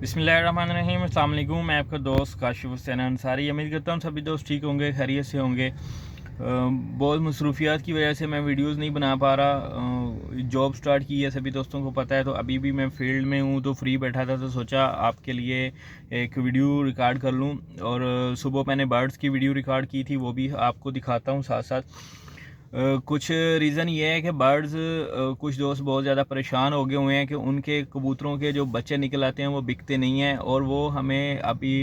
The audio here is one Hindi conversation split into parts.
बिस्मिल्लाहिर्रहमानिर्रहीम। अस्सलाम वालेकुम। मैं आपका दोस्त काशिफ हुसैन अंसारी। उम्मीद करता हूँ सभी दोस्त ठीक होंगे, खैरियत से होंगे। बहुत मसरूफियात की वजह से मैं वीडियोस नहीं बना पा रहा। जॉब स्टार्ट की है, सभी दोस्तों को पता है, तो अभी भी मैं फील्ड में हूँ, तो फ्री बैठा था, तो सोचा आपके लिए एक वीडियो रिकॉर्ड कर लूँ। और सुबह मैंने बर्ड्स की वीडियो रिकॉर्ड की थी, वो भी आपको दिखाता हूँ साथ साथ। कुछ रीज़न ये है कि बर्ड्स कुछ दोस्त बहुत ज़्यादा परेशान हो गए हुए हैं कि उनके कबूतरों के जो बच्चे निकल आते हैं वो बिकते नहीं हैं, और वो हमें अभी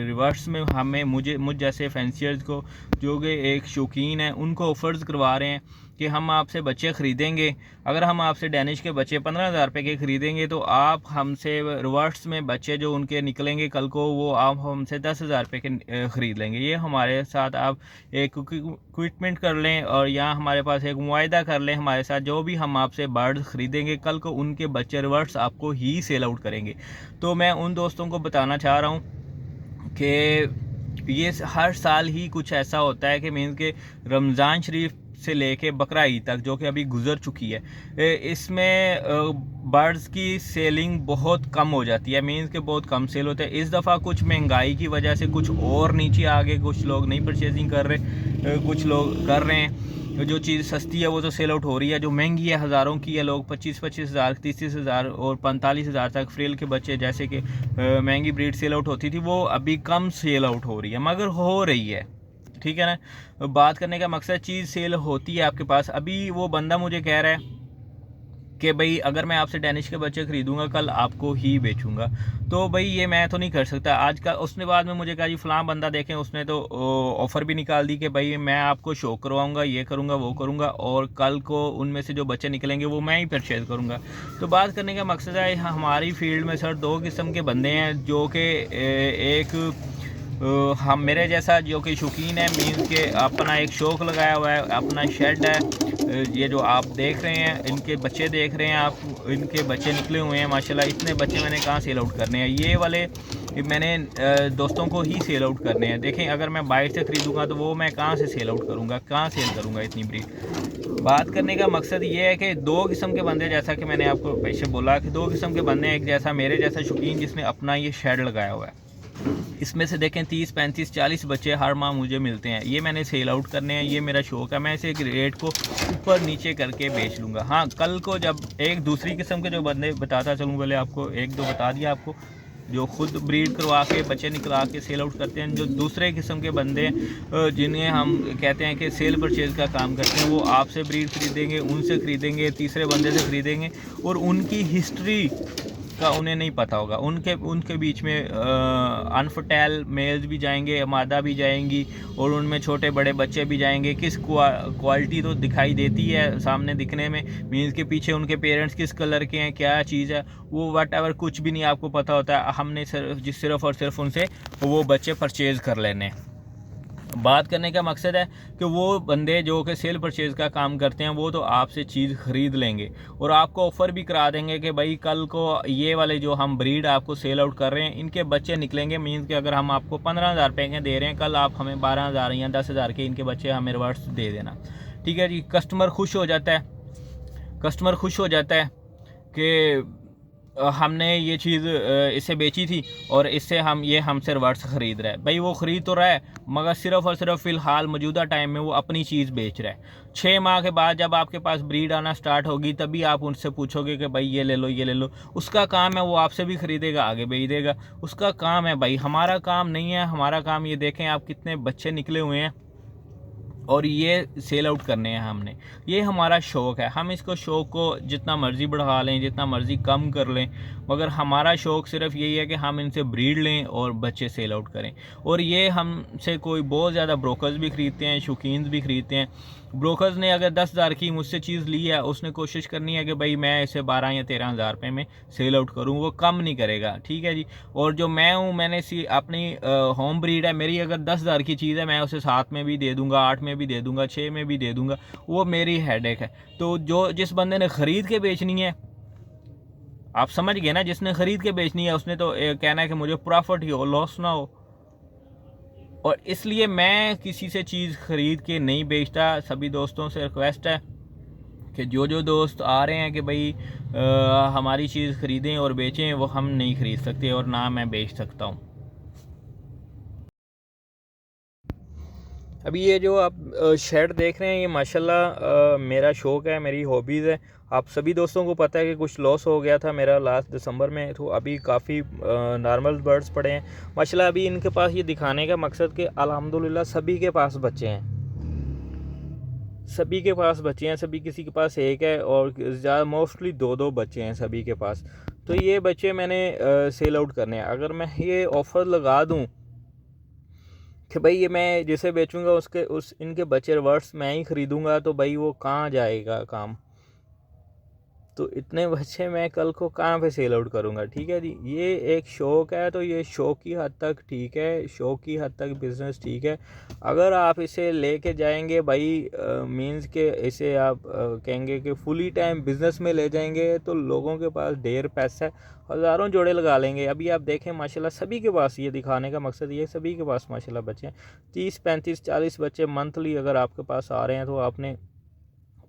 रिवर्स में हमें मुझ जैसे फैंसियर्स को, जो कि एक शौकीन है, उनको ऑफ़र्स करवा रहे हैं कि हम आपसे बच्चे ख़रीदेंगे। अगर हम आपसे डैनिश के बच्चे 15,000 रुपये के ख़रीदेंगे तो आप हमसे रिवर्स में बच्चे जो उनके निकलेंगे कल को, वो आप हमसे 10,000 रुपये के ख़रीद लेंगे। ये हमारे साथ आप एक क्विटमेंट कर लें, और यहाँ हमारे पास एक मुआहदा कर लें हमारे साथ। जो भी हम आपसे बर्ड्स ख़रीदेंगे कल को उनके बच्चे रिवर्स आपको ही सेल आउट करेंगे। तो मैं उन दोस्तों को बताना चाह रहा हूँ कि ये हर साल ही कुछ ऐसा होता है कि मीन्स के रमज़ान शरीफ से लेके बकरा ईद तक, जो कि अभी गुजर चुकी है, इसमें बर्ड्स की सेलिंग बहुत कम हो जाती है। मीन्स के बहुत कम सेल होते हैं। इस दफ़ा कुछ महंगाई की वजह से कुछ और नीचे आ गए, कुछ लोग नहीं परचेजिंग कर रहे, कुछ लोग कर रहे हैं। जो चीज़ सस्ती है वो तो सेल आउट हो रही है, जो महंगी है हज़ारों की है, लोग 25-25 हज़ार, 30-30 हज़ार और 45 हज़ार तक फ्रिल के बच्चे, जैसे कि महंगी ब्रीड सेल आउट होती थी, वो अभी कम सेल आउट हो रही है, मगर हो रही है। ठीक है ना। बात करने का मकसद, चीज़ सेल होती है आपके पास। अभी वो बंदा मुझे कह रहा है कि भाई अगर मैं आपसे डैनिश के बच्चे ख़रीदूंगा कल आपको ही बेचूंगा, तो भाई ये मैं तो नहीं कर सकता। आज का उसने बाद में मुझे कहा जी फ़लाँ बंदा देखें, उसने तो ऑफ़र भी निकाल दी कि भाई मैं आपको शो करवाऊंगा, ये करूंगा वो करूंगा, और कल को उनमें से जो बच्चे निकलेंगे वो मैं ही परचेज़ करूंगा। तो बात करने का मकसद है, हमारी फील्ड में सर दो किस्म के बंदे हैं, जो कि एक हम मेरे जैसा जो कि शौकीन है, मीन्स के अपना एक शौक़ लगाया हुआ है, अपना शेड है। ये जो आप देख रहे हैं, इनके बच्चे देख रहे हैं आप, इनके बच्चे निकले हुए हैं माशाल्लाह। इतने बच्चे मैंने कहाँ सेल आउट करने हैं, ये वाले मैंने दोस्तों को ही सेल आउट करने हैं। देखें, अगर मैं बाहर से ख़रीदूँगा तो वो मैं कहाँ से सेल आउट करूँगा, कहाँ सेल करूँगा इतनी ब्रीड। बात करने का मकसद ये है कि दो किस्म के बंदे, जैसा कि मैंने आपको पीछे बोला कि दो किस्म के बंदे हैं। एक जैसा मेरे जैसा शौकीन, जिसने अपना ये शेड लगाया हुआ है, इसमें से देखें 30, 35, 40 बच्चे हर माह मुझे मिलते हैं, ये मैंने सेल आउट करने हैं, ये मेरा शौक़ है। मैं इसे रेट को ऊपर नीचे करके बेच लूँगा। हाँ, कल को जब एक दूसरी किस्म के जो बंदे, बताता चलूँ, पहले आपको एक दो बता दिया आपको, जो खुद ब्रीड करवा के बच्चे निकला के सेल आउट करते हैं। जो दूसरे किस्म के बंदे, जिन्हें हम कहते हैं कि सेल परचेज़ का काम करते हैं, वो आपसे ब्रीड ख़रीदेंगे, उनसे ख़रीदेंगे, तीसरे बंदे से ख़रीदेंगे, और उनकी हिस्ट्री का उन्हें नहीं पता होगा। उनके बीच में अनफर्टाइल मेल्स भी जाएंगे, मादा भी जाएंगी, और उनमें छोटे बड़े बच्चे भी जाएंगे। किस क्वालिटी तो दिखाई देती है सामने दिखने में, मीन्स के पीछे उनके पेरेंट्स किस कलर के हैं, क्या चीज़ है, वो वट एवर कुछ भी नहीं आपको पता होता है। हमने सिर्फ और सिर्फ उनसे वो बच्चे परचेज़ कर लेने हैं। बात करने का मकसद है कि वो बंदे जो कि सेल परचेज़ का काम करते हैं, वो तो आपसे चीज़ ख़रीद लेंगे और आपको ऑफ़र भी करा देंगे कि भाई कल को ये वाले जो हम ब्रीड आपको सेल आउट कर रहे हैं, इनके बच्चे निकलेंगे। मीन्स कि अगर हम आपको 15,000 रुपये के दे रहे हैं, कल आप हमें 12,000 या 10,000 के इनके बच्चे हमें रिवर्स दे देना। ठीक है जी। कस्टमर खुश हो जाता है, कस्टमर खुश हो जाता है कि हमने ये चीज़ इसे बेची थी और इससे हमसे रिवर्स ख़रीद रहा है। भाई वो ख़रीद तो रहा है, मगर सिर्फ़ और सिर्फ फ़िलहाल मौजूदा टाइम में वो अपनी चीज़ बेच रहा है। 6 माह के बाद जब आपके पास ब्रीड आना स्टार्ट होगी, तभी आप उनसे पूछोगे कि भाई ये ले लो, ये ले लो। उसका काम है, वो आपसे भी ख़रीदेगा, आगे बेच देगा, उसका काम है। भाई हमारा काम नहीं है। हमारा काम, ये देखें आप कितने बच्चे निकले हुए हैं और ये सेल आउट करने हैं हमने। ये हमारा शौक़ है। हम इसको शौक़ को जितना मर्ज़ी बढ़ा लें, जितना मर्ज़ी कम कर लें, मगर हमारा शौक़ सिर्फ यही है कि हम इनसे ब्रीड लें और बच्चे सेल आउट करें। और ये हमसे कोई बहुत ज़्यादा ब्रोकर्स भी ख़रीदते हैं, शौकीन भी ख़रीदते हैं। ब्रोकर्स ने अगर 10,000 की मुझसे चीज़ ली है, उसने कोशिश करनी है कि भाई मैं इसे 12 या 13,000 रुपये में सेल आउट करूँ, वो कम नहीं करेगा। ठीक है जी। और जो मैं हूँ, मैंने अपनी होम ब्रीड है मेरी, अगर 10,000 की चीज़ है, मैं उसे 7 में भी दे दूँगा, 8 में भी दे दूँगा, 6 में भी दे दूँगा, वो मेरी हेडेक है। तो जिस बंदे ने ख़रीद के बेचनी है, आप समझ गए ना, जिसने ख़रीद के बेचनी है उसने तो कहना है कि मुझे प्रॉफिट ही हो, लॉस ना हो। और इसलिए मैं किसी से चीज़ ख़रीद के नहीं बेचता। सभी दोस्तों से रिक्वेस्ट है कि जो दोस्त आ रहे हैं कि भाई हमारी चीज़ ख़रीदें और बेचें, वो हम नहीं ख़रीद सकते और ना मैं बेच सकता हूँ। अभी ये जो आप शेड देख रहे हैं, ये माशाल्लाह मेरा शौक़ है, मेरी हॉबीज़ है। आप सभी दोस्तों को पता है कि कुछ लॉस हो गया था मेरा लास्ट दिसंबर में, तो अभी काफ़ी नॉर्मल बर्ड्स पड़े हैं माशाल्लाह। अभी इनके पास ये दिखाने का मकसद कि अल्हम्दुलिल्लाह सभी के पास बच्चे हैं, सभी के पास बच्चे हैं, सभी किसी के पास एक है और ज़्यादा मोस्टली दो बच्चे हैं सभी के पास। तो ये बच्चे मैंने सेल आउट करने हैं। अगर मैं ये ऑफ़र लगा दूँ कि भाई ये मैं जिसे बेचूंगा उस इनके बचे रिवर्स मैं ही ख़रीदूँगा, तो भाई वो कहाँ जाएगा काम। तो इतने बच्चे मैं कल को कहाँ पे सेल आउट करूँगा। ठीक है जी, ये एक शौक़ है, तो ये शौक़ की हद तक ठीक है, शौक़ की हद तक बिज़नेस ठीक है। अगर आप इसे लेके जाएंगे भाई मींस के इसे आप कहेंगे कि फुली टाइम बिज़नेस में ले जाएंगे, तो लोगों के पास ढेर पैसा है, हज़ारों जोड़े लगा लेंगे। अभी आप देखें माशाल्लाह सभी के पास, ये दिखाने का मकसद ये सभी के पास माशाल्लाह बच्चे हैं। 30 35 40 बच्चे मंथली अगर आपके पास आ रहे हैं, तो आपने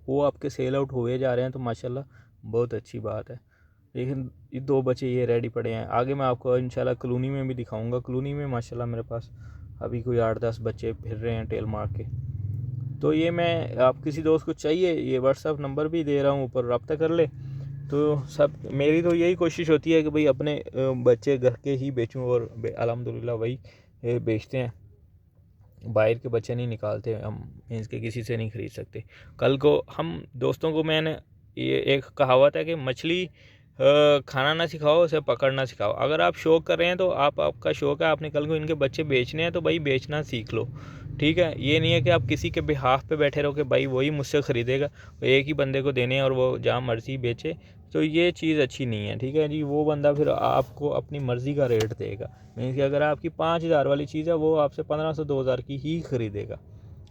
वो आपके सेल आउट हुए जा रहे हैं, तो माशाल्लाह बहुत अच्छी बात है। लेकिन ये 2 बच्चे ये रेडी पड़े हैं। आगे मैं आपको इंशाल्लाह कॉलोनी में भी दिखाऊंगा। कॉलोनी में माशाल्लाह मेरे पास अभी कोई 8-10 बच्चे फिर रहे हैं टेल मार के। तो ये मैं आप किसी दोस्त को चाहिए, ये व्हाट्सअप नंबर भी दे रहा हूँ, ऊपर रब्ता कर ले। तो सब मेरी तो यही कोशिश होती है कि भाई अपने बच्चे घर के ही बेचूँ, और अल्हम्दुलिल्लाह वही बेचते हैं। बाहर के बच्चे नहीं निकालते हम, मीन्स के किसी से नहीं ख़रीद सकते। कल को हम दोस्तों को मैंने ये एक कहावत है कि मछली खाना ना सिखाओ, उसे पकड़ना सिखाओ। अगर आप शौक़ कर रहे हैं, तो आपका शौक़ है, आपने कल को इनके बच्चे बेचने हैं, तो भाई बेचना सीख लो। ठीक है, ये नहीं है कि आप किसी के बिहाफ पे बैठे रहो कि भाई वही मुझसे ख़रीदेगा, एक ही बंदे को देने हैं और वो जहाँ मर्ज़ी बेचे। तो ये चीज़ अच्छी नहीं है। ठीक है जी, वो बंदा फिर आपको अपनी मर्ज़ी का रेट देगा। मीन्स कि अगर आपकी 5000 वाली चीज़ है, वो आपसे 1500 2000 की ही ख़रीदेगा।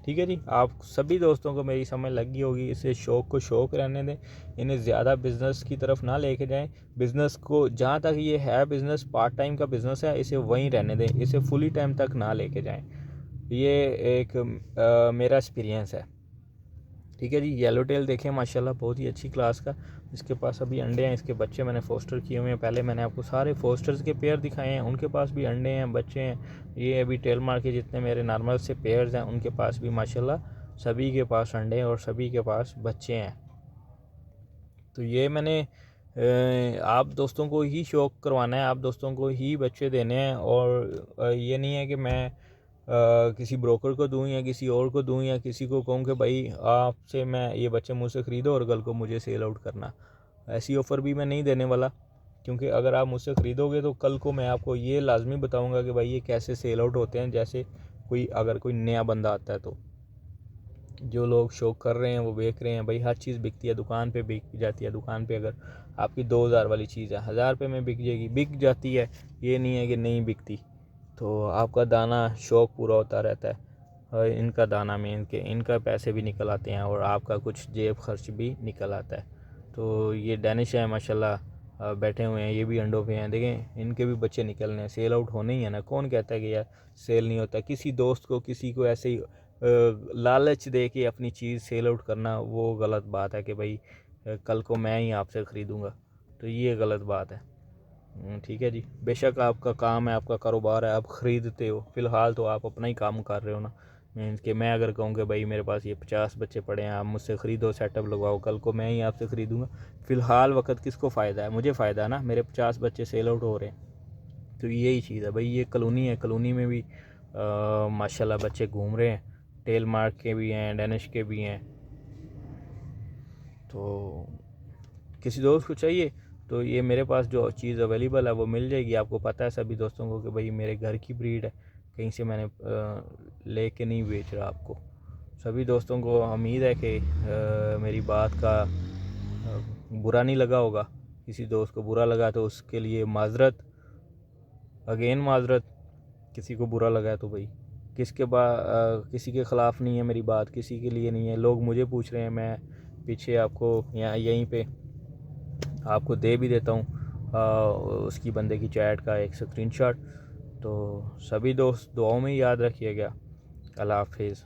ठीक है जी, आप सभी दोस्तों को मेरी समझ लगी होगी। इसे शौक़ को शौक़ रहने दें, इन्हें ज़्यादा बिज़नेस की तरफ ना लेके जाएं। बिज़नेस को जहाँ तक ये है बिज़नेस, पार्ट टाइम का बिज़नेस है, इसे वहीं रहने दें, इसे फुली टाइम तक ना लेके जाएं। ये एक मेरा एक्सपीरियंस है। ठीक है जी, येलो टेल देखें माशाल्लाह बहुत ही अच्छी क्लास का। इसके पास अभी अंडे हैं, इसके बच्चे मैंने फोस्टर किए हुए हैं। पहले मैंने आपको सारे फोस्टर्स के पेयर दिखाए हैं, उनके पास भी अंडे हैं, बच्चे हैं। ये अभी टेल मार के जितने मेरे नॉर्मल से पेयर्स हैं, उनके पास भी माशाल्लाह सभी के पास अंडे हैं और सभी के पास बच्चे हैं। तो ये मैंने आप दोस्तों को ही शौक़ करवाना है, आप दोस्तों को ही बच्चे देने हैं। और ये नहीं है कि मैं किसी ब्रोकर को दूं या किसी और को दूं या किसी को कहूं कि भाई आपसे मैं ये बच्चे मुझसे ख़रीदो और कल को मुझे सेल आउट करना। ऐसी ऑफ़र भी मैं नहीं देने वाला, क्योंकि अगर आप मुझसे ख़रीदोगे तो कल को मैं आपको ये लाजमी बताऊंगा कि भाई ये कैसे सेल आउट होते हैं। जैसे अगर कोई नया बंदा आता है, तो जो लोग शौक़ कर रहे हैं वो बेच रहे हैं। भाई हर चीज़ बिकती है, दुकान पे बिक जाती है। दुकान पे अगर आपकी 2000 वाली चीज़ है, 1000 रुपये में बिक जाएगी, बिक जाती है। ये नहीं है कि नहीं बिकती। तो आपका दाना शौक़ पूरा होता रहता है, और इनका दाना में इनका पैसे भी निकल आते हैं और आपका कुछ जेब खर्च भी निकल आता है। तो ये डैनिश है माशाल्लाह बैठे हुए हैं, ये भी अंडों पे हैं। देखें इनके भी बच्चे निकलने हैं, सेल आउट होने ही है ना। कौन कहता है कि यार सेल नहीं होता। किसी दोस्त को किसी को ऐसे ही लालच दे के अपनी चीज़ सेल आउट करना, वो गलत बात है कि भाई कल को मैं ही आपसे ख़रीदूँगा, तो ये गलत बात है। ठीक है जी, बेशक आपका काम है, आपका कारोबार है, आप ख़रीदते हो। फ़िलहाल तो आप अपना ही काम कर रहे हो ना। मीन्स कि मैं अगर कहूँ कि भाई मेरे पास ये 50 बच्चे पड़े हैं, आप मुझसे ख़रीदो, सेटअप लगवाओ, कल को मैं ही आपसे ख़रीदूँगा। फ़िलहाल वक्त किसको फ़ायदा है? मुझे फ़ायदा है ना, मेरे 50 बच्चे सेल आउट हो रहे हैं। तो यही चीज़ है भाई। ये कॉलोनी है, कॉलोनी में भी माशाल्लाह बच्चे घूम रहे हैं। टेल मार्क के भी हैं, डैनिश के भी हैं। तो किसी दोस्त को चाहिए तो ये मेरे पास जो चीज़ अवेलेबल है वो मिल जाएगी। आपको पता है सभी दोस्तों को कि भाई मेरे घर की ब्रीड है, कहीं से मैंने लेके नहीं बेच रहा आपको। सभी दोस्तों को उम्मीद है कि मेरी बात का बुरा नहीं लगा होगा। किसी दोस्त को बुरा लगा तो उसके लिए माजरत, अगेन माजरत। किसी को बुरा लगा तो भाई किसी के ख़िलाफ़ नहीं है मेरी बात, किसी के लिए नहीं है। लोग मुझे पूछ रहे हैं, मैं पीछे आपको यहीं पे आपको दे भी देता हूँ उसकी बंदे की चैट का एक स्क्रीनशॉट। तो सभी दोस्त दुआओं में याद रखिएगा। अल्लाह हाफिज़।